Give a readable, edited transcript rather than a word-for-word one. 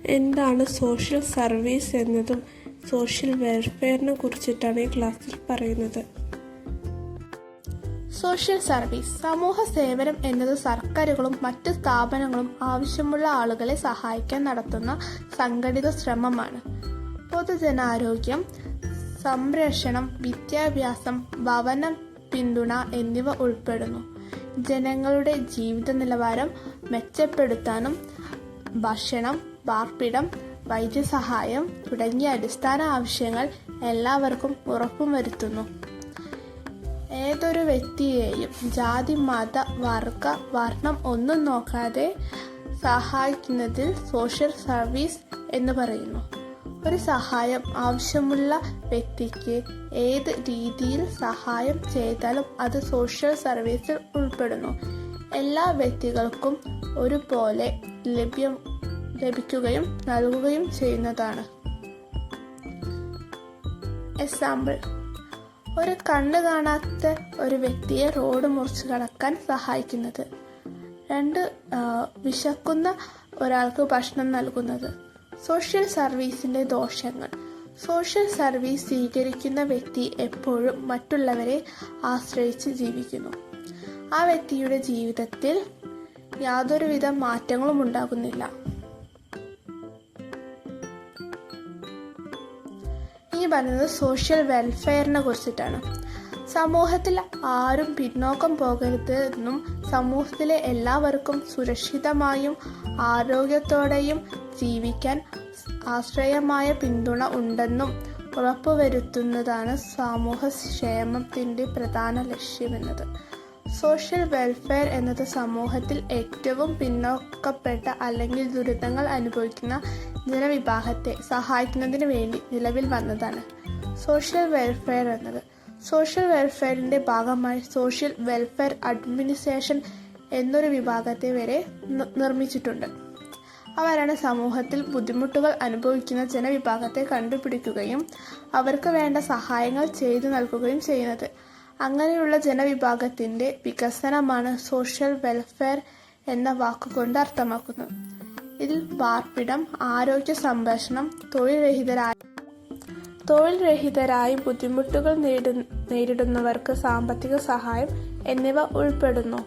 എന്താണ് social service എന്നതും social വെൽഫെയറിനെ കുറിച്ചിട്ടാണ് ഈ ക്ലാസ്സിൽ പറയുന്നത്. സോഷ്യൽ സർവീസ് സമൂഹ സേവനം എന്നത് സർക്കാരുകളും മറ്റ് സ്ഥാപനങ്ങളും ആവശ്യമുള്ള ആളുകളെ സഹായിക്കാൻ നടത്തുന്ന സംഘടിത ശ്രമമാണ്. പൊതുജനാരോഗ്യം, സംരക്ഷണം, വിദ്യാഭ്യാസം, ഭവന പിന്തുണ എന്നിവ ഉൾപ്പെടുന്നു. ജനങ്ങളുടെ ജീവിത നിലവാരം മെച്ചപ്പെടുത്താനും ഭക്ഷണം, പാർപ്പിടം, വൈദ്യസഹായം തുടങ്ങിയ അടിസ്ഥാന ആവശ്യങ്ങൾ എല്ലാവർക്കും ഉറപ്പുവരുത്തുന്നു. ഏതൊരു വ്യക്തിയെയും ജാതി, മത, വർഗ, വർണ്ണം ഒന്നും നോക്കാതെ സഹായിക്കുന്നതിൽ സോഷ്യൽ സർവീസ് എന്ന് പറയുന്നു. ഒരു സഹായം ആവശ്യമുള്ള വ്യക്തിക്ക് ഏത് രീതിയിൽ സഹായം ചെയ്താലും അത് സോഷ്യൽ സർവീസിൽ ഉൾപ്പെടുന്നു. എല്ലാ വ്യക്തികൾക്കും ഒരുപോലെ ലഭിക്കുകയും നൽകുകയും ചെയ്യുന്നതാണ്. എക്സാമ്പിൾ: ഒരു കണ്ണ് കാണാത്ത ഒരു വ്യക്തിയെ റോഡ് മുറിച്ച് കടക്കാൻ സഹായിക്കുന്നത്. 2 വിശക്കുന്ന ഒരാൾക്ക് ഭക്ഷണം നൽകുന്നത്. സോഷ്യൽ സർവീസിന്റെ ദോഷങ്ങൾ: സോഷ്യൽ സർവീസ് സ്വീകരിക്കുന്ന വ്യക്തി എപ്പോഴും മറ്റുള്ളവരെ ആശ്രയിച്ച് ജീവിക്കുന്നു. ആ വ്യക്തിയുടെ ജീവിതത്തിൽ യാതൊരുവിധ മാറ്റങ്ങളും ഉണ്ടാകുന്നില്ല. ഇനി പറയുന്നത് സോഷ്യൽ വെൽഫെയറിനെ കുറിച്ചിട്ടാണ്. സമൂഹത്തിൽ ആരും പിന്നോക്കം പോകരുതെന്നും സമൂഹത്തിലെ എല്ലാവർക്കും സുരക്ഷിതമായും ആരോഗ്യത്തോടെയും ജീവിക്കാൻ ആശ്രയമായ പിന്തുണ ഉണ്ടെന്നും ഉറപ്പുവരുത്തുന്നതാണ് സമൂഹക്ഷേമത്തിന്റെ പ്രധാന ലക്ഷ്യമെന്നത്. സോഷ്യൽ വെൽഫെയർ എന്നത് സമൂഹത്തിൽ ഏറ്റവും പിന്നോക്കപ്പെട്ട അല്ലെങ്കിൽ ദുരിതങ്ങൾ അനുഭവിക്കുന്ന ജനവിഭാഗത്തെ സഹായിക്കുന്നതിന് വേണ്ടി നിലവിൽ വന്നതാണ് സോഷ്യൽ വെൽഫെയർ എന്നത്. സോഷ്യൽ വെൽഫെയറിന്റെ ഭാഗമായി സോഷ്യൽ വെൽഫെയർ അഡ്മിനിസ്ട്രേഷൻ എന്നൊരു വിഭാഗത്തെ വരെ നിർമ്മിച്ചിട്ടുണ്ട്. അവരാണ് സമൂഹത്തിൽ ബുദ്ധിമുട്ടുകൾ അനുഭവിക്കുന്ന ജനവിഭാഗത്തെ കണ്ടുപിടിക്കുകയും അവർക്ക് വേണ്ട സഹായങ്ങൾ ചെയ്തു നൽകുകയും ചെയ്യുന്നത്. അങ്ങനെയുള്ള ജനവിഭാഗത്തിന്റെ വികസനമാണ് സോഷ്യൽ വെൽഫെയർ എന്ന വാക്കുകൊണ്ട് അർത്ഥമാക്കുന്നത്. ഇതിൽ പാർപ്പിടം, ആരോഗ്യ സംരക്ഷണം, തൊഴിൽ രഹിതരായി ബുദ്ധിമുട്ടുകൾ നേരിടുന്നവർക്ക് സാമ്പത്തിക സഹായം എന്നിവ ഉൾപ്പെടുന്നു.